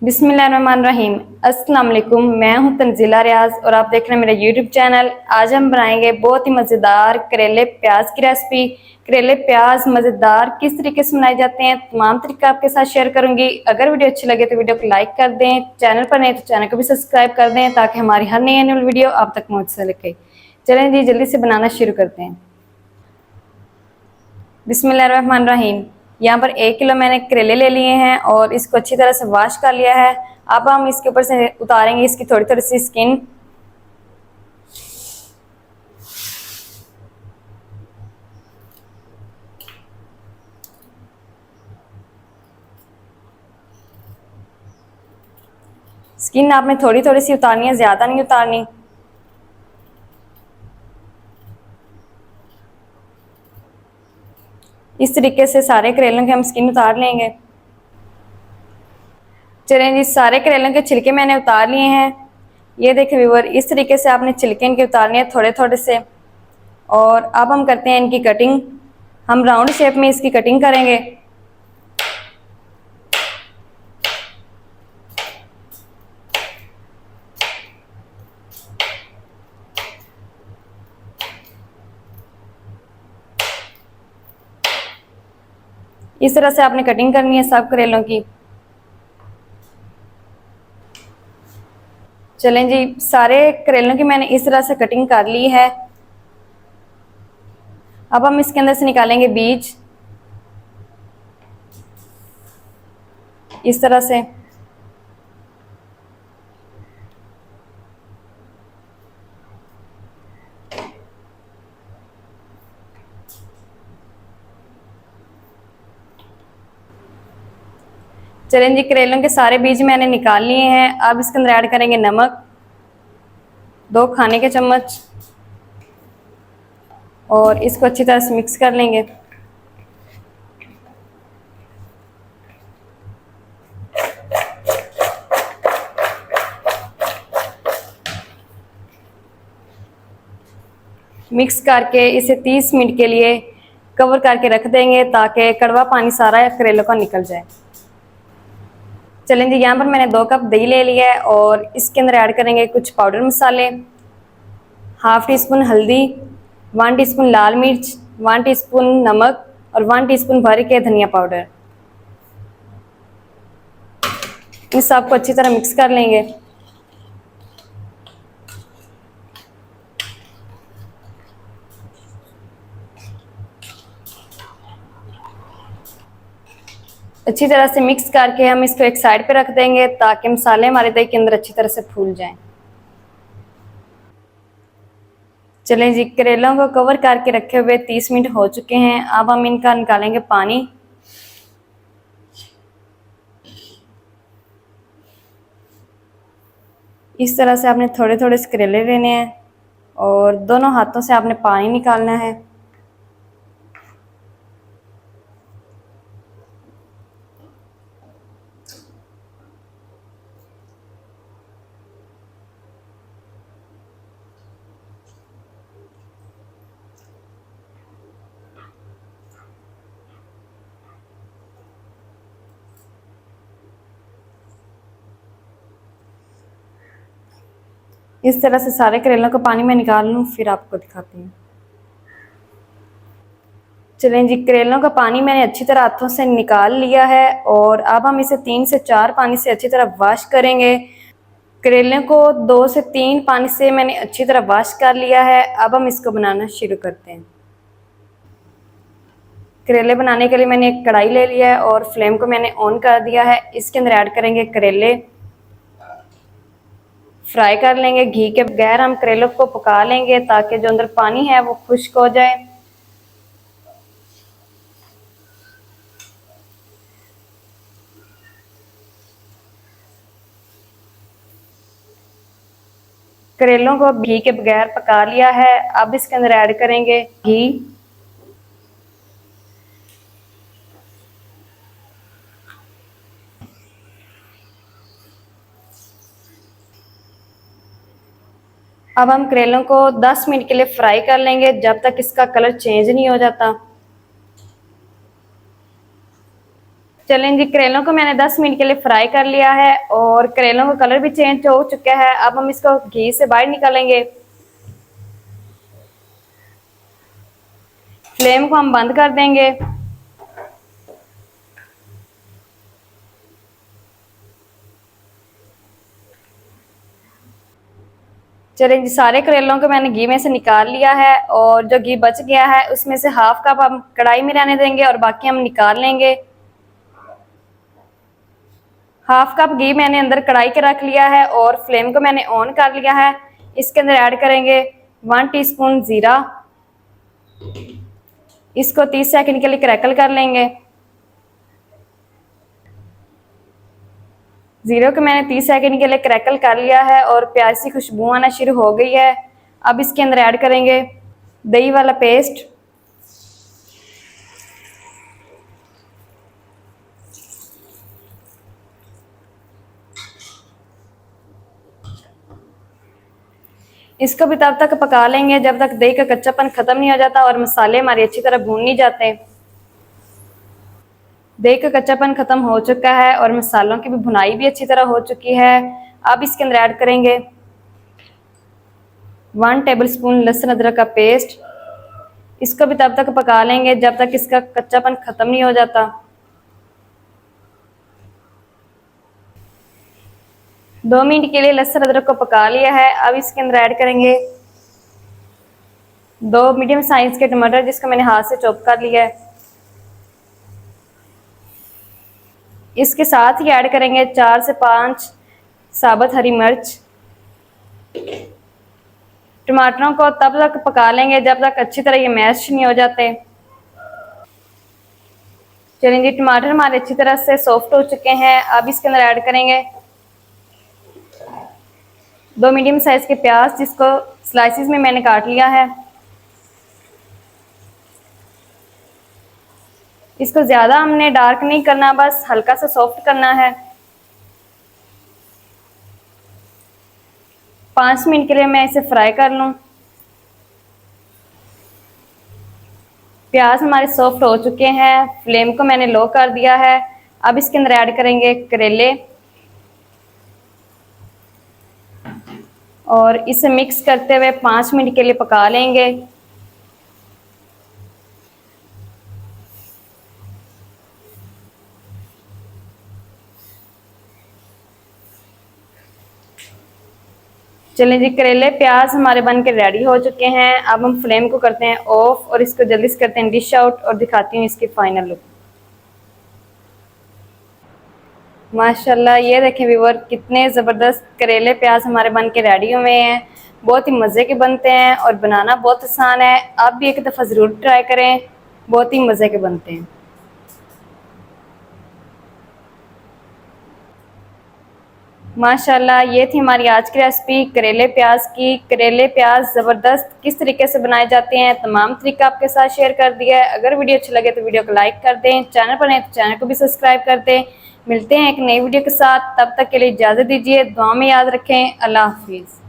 बिस्मिल्लाहिर्रहमानिर्रहीम। अस्सलाम वालेकुम। मैं हूं तंजीला रियाज और आप देख रहे हैं मेरा यूट्यूब चैनल। आज हम बनाएंगे बहुत ही मज़ेदार करेले प्याज की रेसिपी। करेले प्याज मज़ेदार किस तरीके से बनाए जाते हैं तमाम तरीका आपके साथ शेयर करूंगी। अगर वीडियो अच्छी लगे तो वीडियो को लाइक कर दें, चैनल पर नहीं तो चैनल को भी सब्सक्राइब कर दें ताकि हमारी हर नई आने वाली वीडियो आप तक पहुँच सके। चलें जी जल्दी से बनाना शुरू करते हैं। बिस्मिल्लाहिर्रहमानिर्रहीम। यहाँ पर 1 किलो मैंने करेले ले लिए हैं और इसको अच्छी तरह से वॉश कर लिया है। अब हम इसके ऊपर से उतारेंगे इसकी थोड़ी थोड़ी सी स्किन। स्किन आपने थोड़ी थोड़ी सी उतारनी है, ज़्यादा नहीं उतारनी। इस तरीके से सारे करेलों के हम स्किन उतार लेंगे। चलें जी, सारे करेलों के छिलके मैंने उतार लिए हैं। ये देखिए व्यूअर, इस तरीके से आपने छिलके इनके उतारने हैं थोड़े थोड़े से। और अब हम करते हैं इनकी कटिंग। हम राउंड शेप में इसकी कटिंग करेंगे। इस तरह से आपने कटिंग करनी है सब करेलों की। चलें जी, सारे करेलों की मैंने इस तरह से कटिंग कर ली है। अब हम इसके अंदर से निकालेंगे बीज इस तरह से। चलें जी, करेलों के सारे बीज मैंने निकाल लिए हैं। अब इसके अंदर ऐड करेंगे नमक 2 खाने के चम्मच और इसको अच्छी तरह से मिक्स कर लेंगे। मिक्स करके इसे 30 मिनट के लिए कवर करके रख देंगे ताकि कड़वा पानी सारा करेलों का निकल जाए। चलें जी, यहाँ पर मैंने 2 कप दही ले लिया है और इसके अंदर ऐड करेंगे कुछ पाउडर मसाले, हाफ टी स्पून हल्दी, 1 टीस्पून लाल मिर्च, 1 टीस्पून नमक और 1 टीस्पून भर के धनिया पाउडर। इन सबको अच्छी तरह मिक्स कर लेंगे। अच्छी तरह से मिक्स करके हम इसको एक साइड पे रख देंगे ताकि मसाले हमारे दही के अंदर अच्छी तरह से फूल जाएं। चलें जी, करेलों को कवर करके रखे हुए 30 मिनट हो चुके हैं। अब हम इनका निकालेंगे पानी। इस तरह से आपने थोड़े थोड़े से करेले लेने हैं और दोनों हाथों से आपने पानी निकालना है। इस तरह से सारे करेलों का पानी मैं निकाल लूँ फिर आपको दिखाती हूँ। चलें जी, करेलों का पानी मैंने अच्छी तरह हाथों से निकाल लिया है और अब हम इसे 3 से 4 पानी से अच्छी तरह वॉश करेंगे। करेले को 2 से 3 पानी से मैंने अच्छी तरह वॉश कर लिया है। अब हम इसको बनाना शुरू करते हैं। करेले बनाने के लिए मैंने एक कढ़ाई ले लिया है और फ्लेम को मैंने ऑन कर दिया है। इसके अंदर ऐड करेंगे करेले, फ्राई कर लेंगे घी के बगैर। हम करेलों को पका लेंगे ताकि जो अंदर पानी है वो खुश्क हो जाए। करेलों को घी के बगैर पका लिया है। अब इसके अंदर ऐड करेंगे घी, अब हम करेलों को 10 मिनट के लिए फ्राई कर लेंगे जब तक इसका कलर चेंज नहीं हो जाता। चलें जी, करेलों को मैंने 10 मिनट के लिए फ्राई कर लिया है और करेलों का कलर भी चेंज हो चुका है। अब हम इसको घी से बाहर निकालेंगे। फ्लेम को हम बंद कर देंगे। चलें जी, सारे करेलों को मैंने घी में से निकाल लिया है और जो घी बच गया है उसमें से हाफ कप हम कढ़ाई में रहने देंगे और बाकी हम निकाल लेंगे। हाफ कप घी मैंने अंदर कढ़ाई के रख लिया है और फ्लेम को मैंने ऑन कर लिया है। इसके अंदर ऐड करेंगे 1 टीस्पून जीरा। इसको 30 सेकंड के लिए क्रैकल कर लेंगे। जीरो को मैंने 30 सेकंड के लिए क्रैकल कर लिया है और प्याज सी खुशबू आना शुरू हो गई है। अब इसके अंदर ऐड करेंगे दही वाला पेस्ट। इसको भी तब तक पका लेंगे जब तक दही का कच्चापन खत्म नहीं हो जाता और मसाले हमारे अच्छी तरह भून नहीं जाते। दही का कच्चापन खत्म हो चुका है और मसालों की भी भुनाई भी अच्छी तरह हो चुकी है। अब इसके अंदर ऐड करेंगे 1 टेबलस्पून लहसुन अदरक का पेस्ट। इसको भी तब तक पका लेंगे जब तक इसका कच्चापन खत्म नहीं हो जाता। 2 मिनट के लिए लहसुन अदरक को पका लिया है। अब इसके अंदर ऐड करेंगे 2 मीडियम साइज के टमाटर जिसको मैंने हाथ से चॉप कर लिया है। इसके साथ ही ऐड करेंगे 4 से 5 साबुत हरी मिर्च। टमाटरों को तब तक पका लेंगे जब तक अच्छी तरह ये मैश नहीं हो जाते। चलिए जी, टमाटर हमारे अच्छी तरह से सॉफ्ट हो चुके हैं। अब इसके अंदर ऐड करेंगे 2 मीडियम साइज के प्याज जिसको स्लाइसिस में मैंने काट लिया है। इसको ज़्यादा हमने डार्क नहीं करना, बस हल्का सा सॉफ्ट करना है। 5 मिनट के लिए मैं इसे फ्राई कर लूँ। प्याज हमारे सॉफ्ट हो चुके हैं। फ्लेम को मैंने लो कर दिया है। अब इसके अंदर ऐड करेंगे करेले और इसे मिक्स करते हुए 5 मिनट के लिए पका लेंगे। चलें जी, करेले प्याज हमारे बन के रेडी हो चुके हैं। अब हम फ्लेम को करते हैं ऑफ और इसको जल्दी से करते हैं डिश आउट और दिखाती हूँ इसकी फाइनल लुक। माशाल्लाह, ये देखें व्यूअर, कितने ज़बरदस्त करेले प्याज हमारे बन के रेडी हुए हैं। बहुत ही मज़े के बनते हैं और बनाना बहुत आसान है। आप भी एक दफ़ा ज़रूर ट्राई करें, बहुत ही मज़े के बनते हैं। माशाल्लाह, ये थी हमारी आज की रेसिपी करेले प्याज की। करेले प्याज ज़बरदस्त किस तरीके से बनाए जाते हैं तमाम तरीका आपके साथ शेयर कर दिया है। अगर वीडियो अच्छी लगे तो वीडियो को लाइक कर दें, चैनल पर नए तो चैनल को भी सब्सक्राइब कर दें। मिलते हैं एक नई वीडियो के साथ, तब तक के लिए इजाज़त दीजिए। दुआ में याद रखें। अल्लाह हाफिज़।